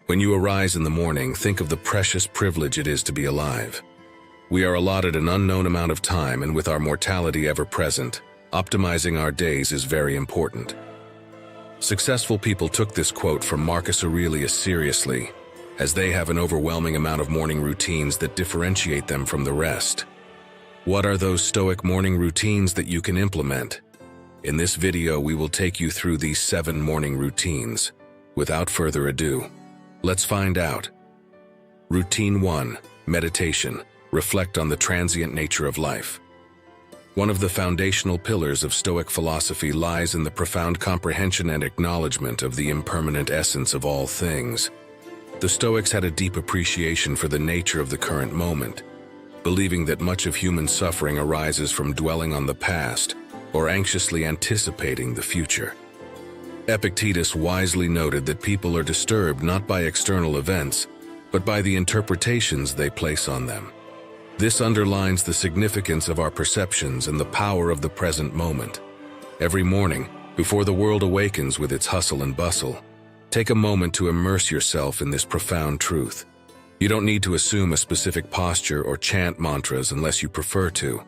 When you arise in the morning, think of the precious privilege it is to be alive. We are allotted an unknown amount of time, and with our mortality ever present, optimizing our days is very important. Successful people took this quote from Marcus Aurelius seriously, as they have an overwhelming amount of morning routines that differentiate them from the rest. What are those Stoic morning routines that you can implement? In this video, we will take you through these 7 morning routines. Without further ado, let's find out. Routine 1. Meditation. Reflect on the transient nature of life. One of the foundational pillars of Stoic philosophy lies in the profound comprehension and acknowledgement of the impermanent essence of all things. The Stoics had a deep appreciation for the nature of the current moment, believing that much of human suffering arises from dwelling on the past or anxiously anticipating the future. Epictetus wisely noted that people are disturbed not by external events, but by the interpretations they place on them. This underlines the significance of our perceptions and the power of the present moment. Every morning, before the world awakens with its hustle and bustle, take a moment to immerse yourself in this profound truth. You don't need to assume a specific posture or chant mantras unless you prefer to.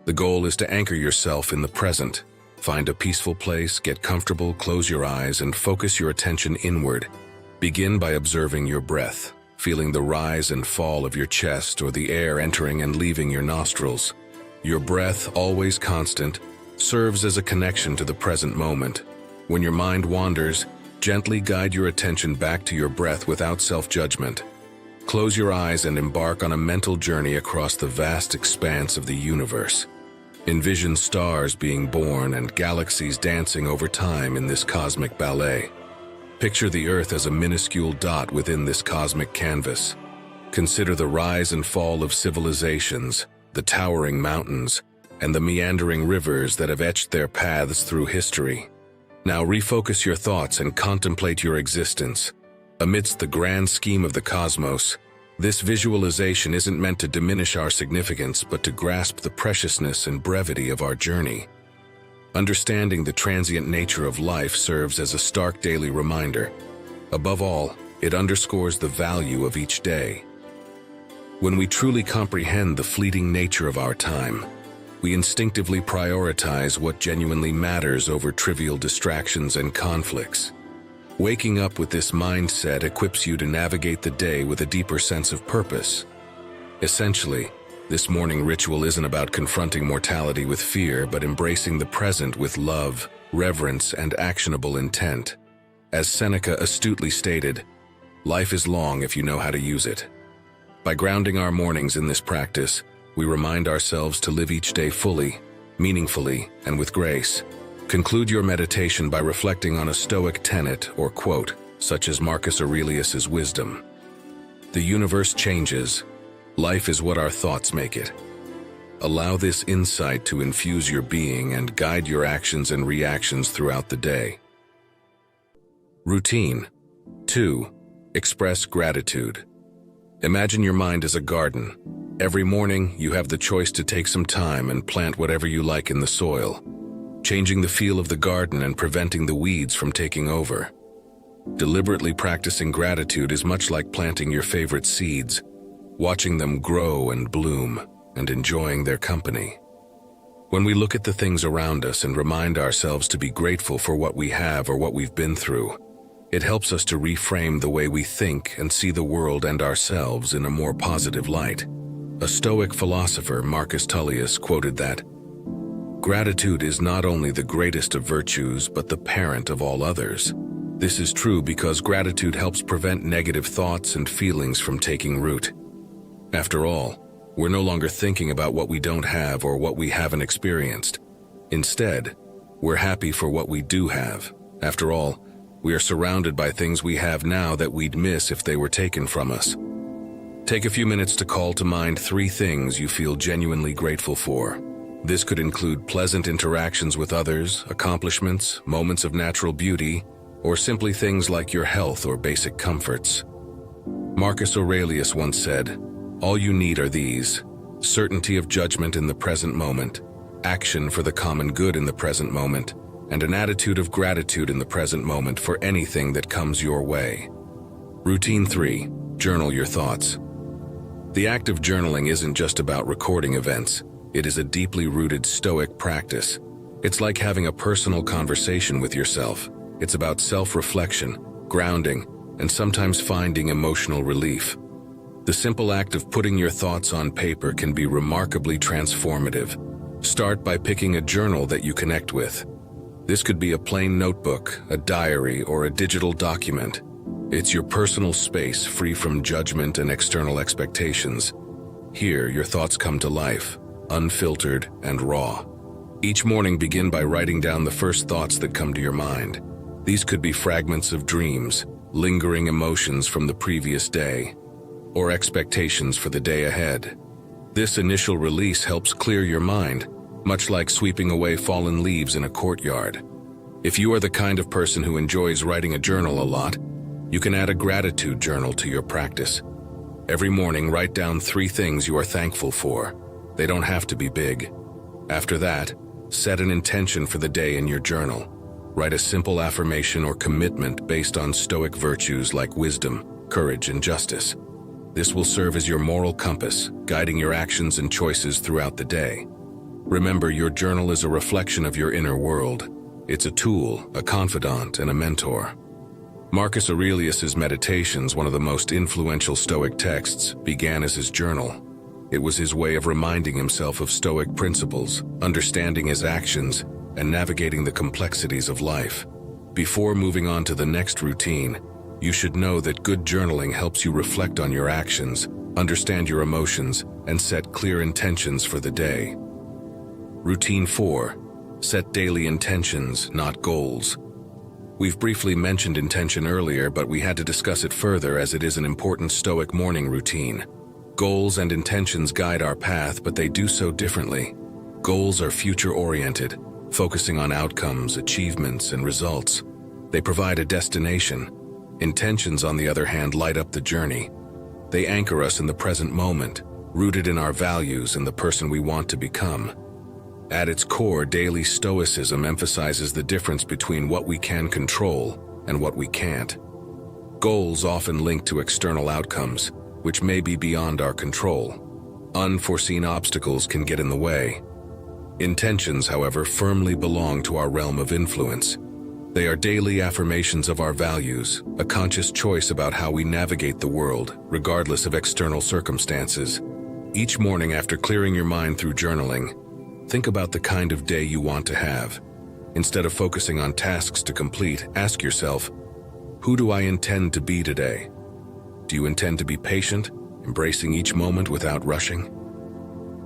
The goal is to anchor yourself in the present. Find a peaceful place, get comfortable, close your eyes, and focus your attention inward. Begin by observing your breath, feeling the rise and fall of your chest or the air entering and leaving your nostrils. Your breath, always constant, serves as a connection to the present moment. When your mind wanders, gently guide your attention back to your breath without self-judgment. Close your eyes and embark on a mental journey across the vast expanse of the universe. Envision stars being born and galaxies dancing over time in this cosmic ballet. Picture the Earth as a minuscule dot within this cosmic canvas. Consider the rise and fall of civilizations, the towering mountains, and the meandering rivers that have etched their paths through history. Now refocus your thoughts and contemplate your existence. Amidst the grand scheme of the cosmos, this visualization isn't meant to diminish our significance, but to grasp the preciousness and brevity of our journey. Understanding the transient nature of life serves as a stark daily reminder. Above all, it underscores the value of each day. When we truly comprehend the fleeting nature of our time, we instinctively prioritize what genuinely matters over trivial distractions and conflicts. Waking up with this mindset equips you to navigate the day with a deeper sense of purpose. Essentially, this morning ritual isn't about confronting mortality with fear, but embracing the present with love, reverence, and actionable intent. As Seneca astutely stated, life is long if you know how to use it. By grounding our mornings in this practice, we remind ourselves to live each day fully, meaningfully, and with grace. Conclude your meditation by reflecting on a Stoic tenet or quote, such as Marcus Aurelius's wisdom. The universe changes. Life is what our thoughts make it. Allow this insight to infuse your being and guide your actions and reactions throughout the day. Routine 2. Express gratitude. Imagine your mind as a garden. Every morning, you have the choice to take some time and plant whatever you like in the soil, changing the feel of the garden and preventing the weeds from taking over. Deliberately practicing gratitude is much like planting your favorite seeds, watching them grow and bloom, and enjoying their company. When we look at the things around us and remind ourselves to be grateful for what we have or what we've been through, it helps us to reframe the way we think and see the world and ourselves in a more positive light. A Stoic philosopher, Marcus Tullius, quoted that, "Gratitude is not only the greatest of virtues, but the parent of all others." This is true because gratitude helps prevent negative thoughts and feelings from taking root. After all, we're no longer thinking about what we don't have or what we haven't experienced. Instead, we're happy for what we do have. After all, we are surrounded by things we have now that we'd miss if they were taken from us. Take a few minutes to call to mind 3 things you feel genuinely grateful for. This could include pleasant interactions with others, accomplishments, moments of natural beauty, or simply things like your health or basic comforts. Marcus Aurelius once said, "All you need are these: certainty of judgment in the present moment, action for the common good in the present moment, and an attitude of gratitude in the present moment for anything that comes your way." Routine 3. Journal your thoughts. The act of journaling isn't just about recording events. It is a deeply rooted Stoic practice. It's like having a personal conversation with yourself. It's about self-reflection, grounding, and sometimes finding emotional relief. The simple act of putting your thoughts on paper can be remarkably transformative. Start by picking a journal that you connect with. This could be a plain notebook, a diary, or a digital document. It's your personal space free from judgment and external expectations. Here, your thoughts come to life, unfiltered and raw. Each morning, begin by writing down the first thoughts that come to your mind. These could be fragments of dreams, lingering emotions from the previous day, or expectations for the day ahead. This initial release helps clear your mind, much like sweeping away fallen leaves in a courtyard. If you are the kind of person who enjoys writing a journal a lot, you can add a gratitude journal to your practice. Every morning, write down 3 things you are thankful for. They don't have to be big. After that, set an intention for the day in your journal. Write a simple affirmation or commitment based on Stoic virtues like wisdom, courage, and justice. This will serve as your moral compass, guiding your actions and choices throughout the day. Remember, your journal is a reflection of your inner world. It's a tool, a confidant, and a mentor. Marcus Aurelius's Meditations, one of the most influential Stoic texts, began as his journal. It was his way of reminding himself of Stoic principles, understanding his actions, and navigating the complexities of life. Before moving on to the next routine, you should know that good journaling helps you reflect on your actions, understand your emotions, and set clear intentions for the day. Routine 4. Set daily intentions, not goals. We've briefly mentioned intention earlier, but we had to discuss it further as it is an important Stoic morning routine. Goals and intentions guide our path, but they do so differently. Goals are future-oriented, focusing on outcomes, achievements, and results. They provide a destination. Intentions, on the other hand, light up the journey. They anchor us in the present moment, rooted in our values and the person we want to become. At its core, daily Stoicism emphasizes the difference between what we can control and what we can't. Goals often link to external outcomes, which may be beyond our control. Unforeseen obstacles can get in the way. Intentions, however, firmly belong to our realm of influence. They are daily affirmations of our values, a conscious choice about how we navigate the world, regardless of external circumstances. Each morning, after clearing your mind through journaling, think about the kind of day you want to have. Instead of focusing on tasks to complete, ask yourself, who do I intend to be today? Do you intend to be patient, embracing each moment without rushing?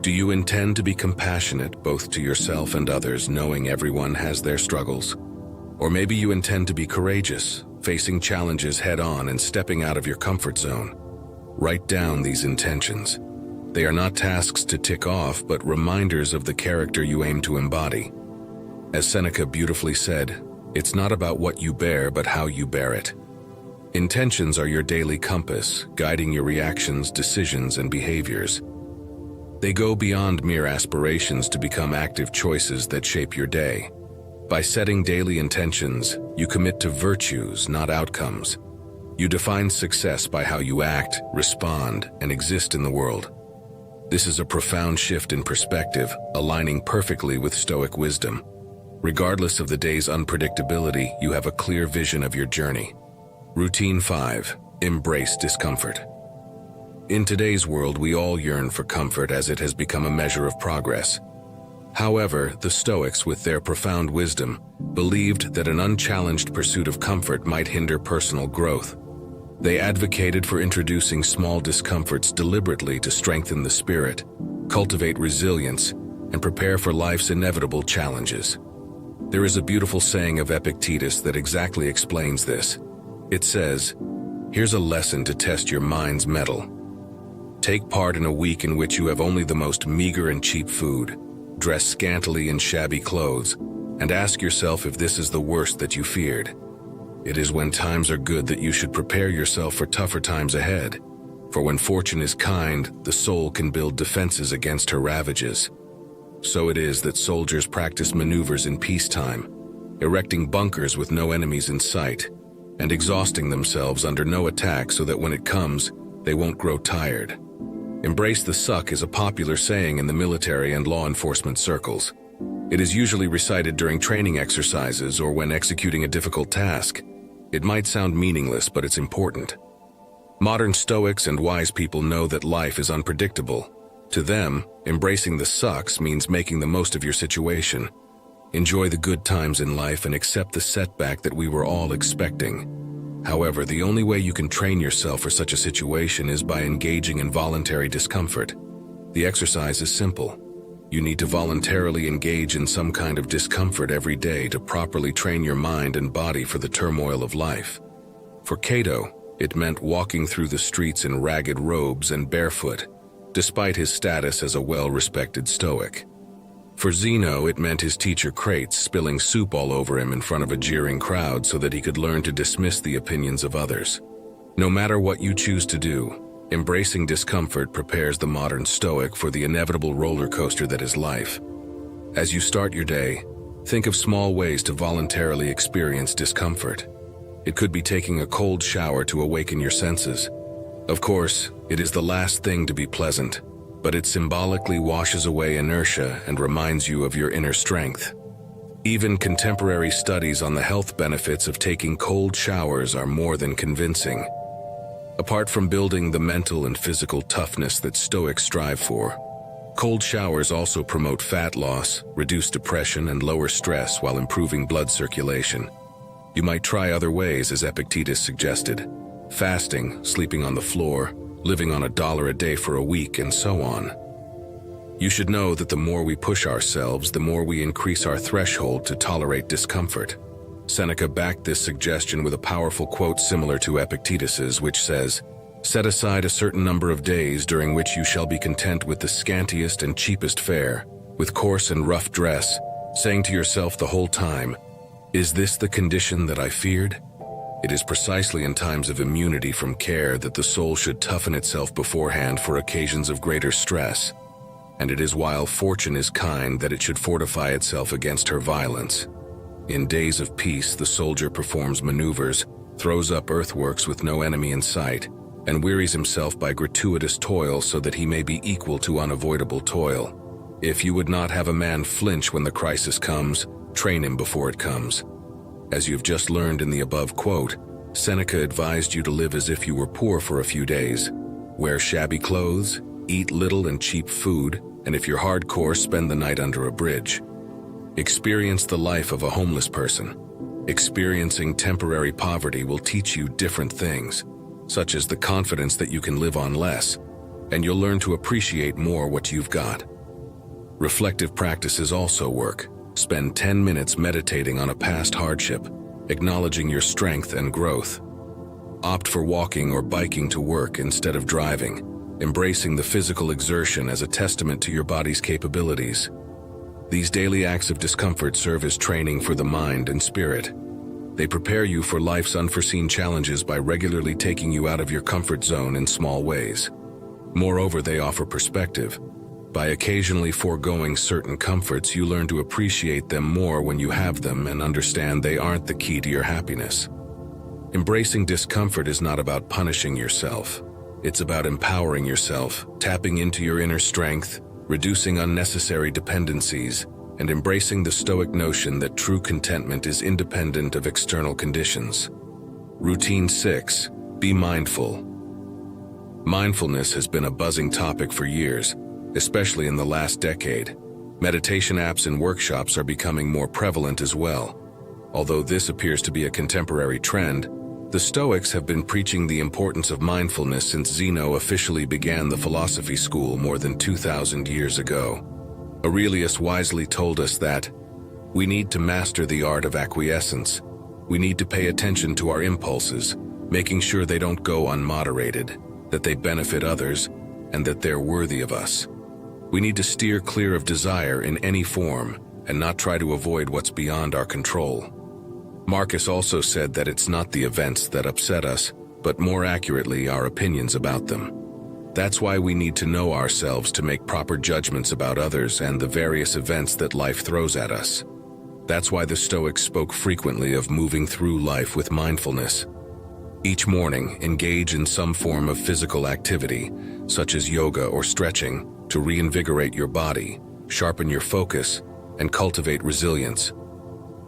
Do you intend to be compassionate both to yourself and others, knowing everyone has their struggles? Or maybe you intend to be courageous, facing challenges head-on and stepping out of your comfort zone. Write down these intentions. They are not tasks to tick off, but reminders of the character you aim to embody. As Seneca beautifully said, it's not about what you bear, but how you bear it. Intentions are your daily compass, guiding your reactions, decisions, and behaviors. They go beyond mere aspirations to become active choices that shape your day. By setting daily intentions, you commit to virtues, not outcomes. You define success by how you act, respond, and exist in the world. This is a profound shift in perspective, aligning perfectly with Stoic wisdom. Regardless of the day's unpredictability, you have a clear vision of your journey. Routine 5. Embrace discomfort. In today's world, we all yearn for comfort as it has become a measure of progress. However, the Stoics, with their profound wisdom, believed that an unchallenged pursuit of comfort might hinder personal growth. They advocated for introducing small discomforts deliberately to strengthen the spirit, cultivate resilience, and prepare for life's inevitable challenges. There is a beautiful saying of Epictetus that exactly explains this. It says, "Here's a lesson to test your mind's mettle. Take part in a week in which you have only the most meager and cheap food, dress scantily in shabby clothes, and ask yourself if this is the worst that you feared. It is when times are good that you should prepare yourself for tougher times ahead. For when fortune is kind, the soul can build defenses against her ravages. So it is that soldiers practice maneuvers in peacetime, erecting bunkers with no enemies in sight. and exhausting themselves under no attack so that when it comes, they won't grow tired. Embrace the suck is a popular saying in the military and law enforcement circles. It is usually recited during training exercises or when executing a difficult task. It might sound meaningless, but it's important. Modern Stoics and wise people know that life is unpredictable. To them, embracing the sucks means making the most of your situation. Enjoy the good times in life and accept the setback that we were all expecting. However, the only way you can train yourself for such a situation is by engaging in voluntary discomfort. The exercise is simple. You need to voluntarily engage in some kind of discomfort every day to properly train your mind and body for the turmoil of life. For Cato, it meant walking through the streets in ragged robes and barefoot, despite his status as a well-respected Stoic. For Zeno, it meant his teacher Crates spilling soup all over him in front of a jeering crowd so that he could learn to dismiss the opinions of others. No matter what you choose to do, embracing discomfort prepares the modern Stoic for the inevitable roller coaster that is life. As you start your day, think of small ways to voluntarily experience discomfort. It could be taking a cold shower to awaken your senses. Of course, it is the last thing to be pleasant, but it symbolically washes away inertia and reminds you of your inner strength. Even contemporary studies on the health benefits of taking cold showers are more than convincing. Apart from building the mental and physical toughness that Stoics strive for, cold showers also promote fat loss, reduce depression, and lower stress while improving blood circulation. You might try other ways, as Epictetus suggested: fasting, sleeping on the floor, living on $1 a day for a week, and so on. You should know that the more we push ourselves, the more we increase our threshold to tolerate discomfort. Seneca backed this suggestion with a powerful quote similar to Epictetus's, which says, "Set aside a certain number of days during which you shall be content with the scantiest and cheapest fare, with coarse and rough dress, saying to yourself the whole time, 'Is this the condition that I feared?' It is precisely in times of immunity from care that the soul should toughen itself beforehand for occasions of greater stress, and it is while fortune is kind that it should fortify itself against her violence. In days of peace, the soldier performs maneuvers, throws up earthworks with no enemy in sight, and wearies himself by gratuitous toil so that he may be equal to unavoidable toil. If you would not have a man flinch when the crisis comes, train him before it comes." As you've just learned in the above quote, Seneca advised you to live as if you were poor for a few days. Wear shabby clothes, eat little and cheap food, and if you're hardcore, spend the night under a bridge. Experience the life of a homeless person. Experiencing temporary poverty will teach you different things, such as the confidence that you can live on less, and you'll learn to appreciate more what you've got. Reflective practices also work. Spend 10 minutes meditating on a past hardship, acknowledging your strength and growth. Opt for walking or biking to work instead of driving, embracing the physical exertion as a testament to your body's capabilities. These daily acts of discomfort serve as training for the mind and spirit. They prepare you for life's unforeseen challenges by regularly taking you out of your comfort zone in small ways. Moreover, they offer perspective. By occasionally foregoing certain comforts, you learn to appreciate them more when you have them and understand they aren't the key to your happiness. Embracing discomfort is not about punishing yourself. It's about empowering yourself, tapping into your inner strength, reducing unnecessary dependencies, and embracing the Stoic notion that true contentment is independent of external conditions. Routine 6. Be mindful. Mindfulness has been a buzzing topic for years, especially in the last decade. Meditation apps and workshops are becoming more prevalent as well. Although this appears to be a contemporary trend, the Stoics have been preaching the importance of mindfulness since Zeno officially began the philosophy school more than 2,000 years ago. Aurelius wisely told us that we need to master the art of acquiescence. We need to pay attention to our impulses, making sure they don't go unmoderated, that they benefit others, and that they're worthy of us. We need to steer clear of desire in any form and not try to avoid what's beyond our control. Marcus also said that it's not the events that upset us, but more accurately, our opinions about them. That's why we need to know ourselves to make proper judgments about others and the various events that life throws at us. That's why the Stoics spoke frequently of moving through life with mindfulness. Each morning, engage in some form of physical activity, such as yoga or stretching, to reinvigorate your body, sharpen your focus, and cultivate resilience.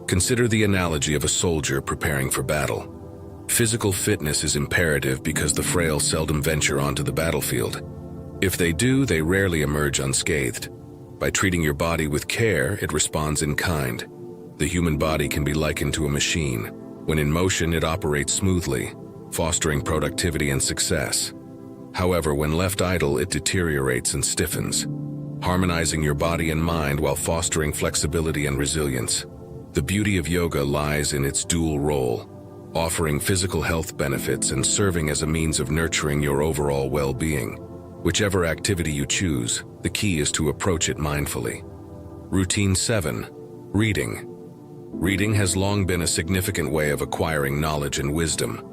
Consider the analogy of a soldier preparing for battle. Physical fitness is imperative because the frail seldom venture onto the battlefield. If they do, they rarely emerge unscathed. By treating your body with care, it responds in kind. The human body can be likened to a machine. When in motion, it operates smoothly, fostering productivity and success. However, when left idle, it deteriorates and stiffens, harmonizing your body and mind while fostering flexibility and resilience. The beauty of yoga lies in its dual role, offering physical health benefits and serving as a means of nurturing your overall well-being. Whichever activity you choose, the key is to approach it mindfully. Routine 7. Reading. Reading has long been a significant way of acquiring knowledge and wisdom.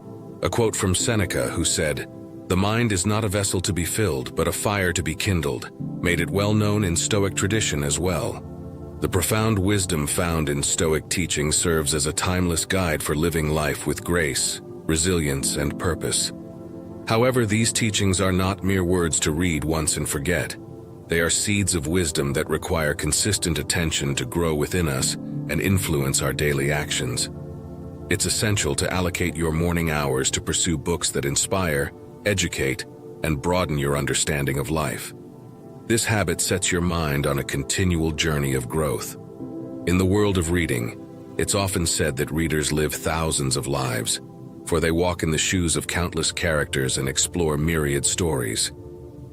A quote from Seneca, who said, "The mind is not a vessel to be filled, but a fire to be kindled," made it well known in Stoic tradition as well. The profound wisdom found in Stoic teaching serves as a timeless guide for living life with grace, resilience, and purpose. However, these teachings are not mere words to read once and forget. They are seeds of wisdom that require consistent attention to grow within us and influence our daily actions. It's essential to allocate your morning hours to pursue books that inspire, educate, and broaden your understanding of life. This habit sets your mind on a continual journey of growth. In the world of reading, it's often said that readers live thousands of lives, for they walk in the shoes of countless characters and explore myriad stories.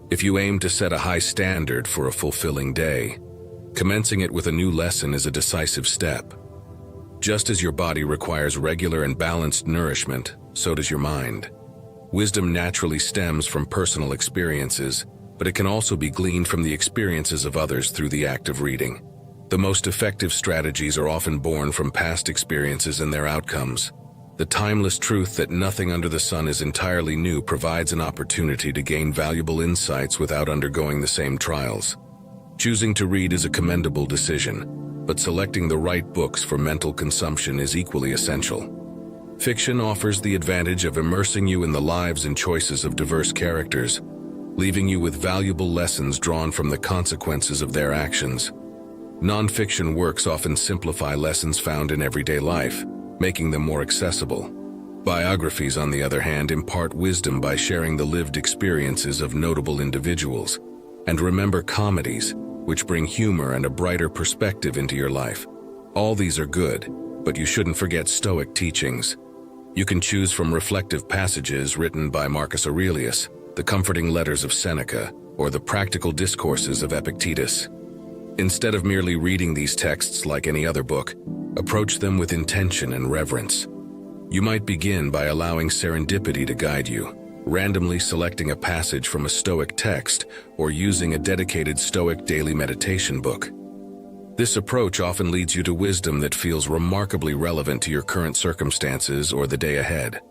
If you aim to set a high standard for a fulfilling day, commencing it with a new lesson is a decisive step. Just as your body requires regular and balanced nourishment, so does your mind. Wisdom naturally stems from personal experiences, but it can also be gleaned from the experiences of others through the act of reading. The most effective strategies are often born from past experiences and their outcomes. The timeless truth that nothing under the sun is entirely new provides an opportunity to gain valuable insights without undergoing the same trials. Choosing to read is a commendable decision, but selecting the right books for mental consumption is equally essential. Fiction offers the advantage of immersing you in the lives and choices of diverse characters, leaving you with valuable lessons drawn from the consequences of their actions. Non-fiction works often simplify lessons found in everyday life, making them more accessible. Biographies, on the other hand, impart wisdom by sharing the lived experiences of notable individuals. And remember comedies, which bring humor and a brighter perspective into your life. All these are good, but you shouldn't forget Stoic teachings. You can choose from reflective passages written by Marcus Aurelius, the comforting letters of Seneca, or the practical discourses of Epictetus. Instead of merely reading these texts like any other book, approach them with intention and reverence. You might begin by allowing serendipity to guide you, randomly selecting a passage from a Stoic text or using a dedicated Stoic daily meditation book. This approach often leads you to wisdom that feels remarkably relevant to your current circumstances or the day ahead.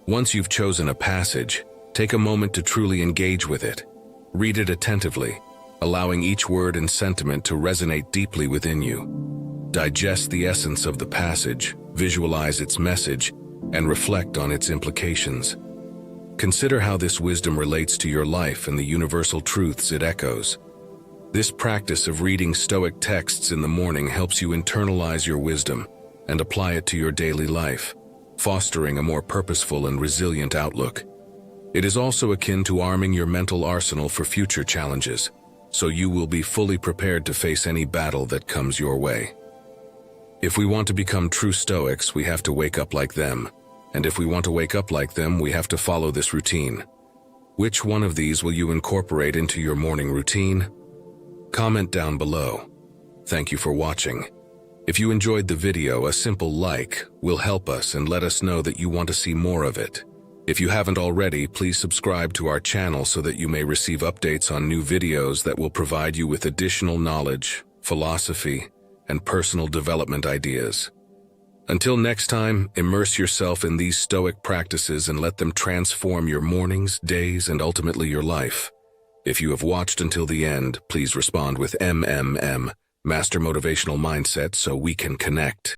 Once you've chosen a passage, take a moment to truly engage with it. Read it attentively, allowing each word and sentiment to resonate deeply within you. Digest the essence of the passage, visualize its message, and reflect on its implications. Consider how this wisdom relates to your life and the universal truths it echoes. This practice of reading Stoic texts in the morning helps you internalize your wisdom and apply it to your daily life, fostering a more purposeful and resilient outlook. It is also akin to arming your mental arsenal for future challenges, so you will be fully prepared to face any battle that comes your way. If we want to become true Stoics, we have to wake up like them. And if we want to wake up like them, we have to follow this routine. Which one of these will you incorporate into your morning routine? Comment down below. Thank you for watching. If you enjoyed the video, a simple like will help us and let us know that you want to see more of it. If you haven't already, please subscribe to our channel so that you may receive updates on new videos that will provide you with additional knowledge, philosophy, and personal development ideas. Until next time, immerse yourself in these Stoic practices and let them transform your mornings, days, and ultimately your life. If you have watched until the end, please respond with MMM. Master motivational mindset so we can connect.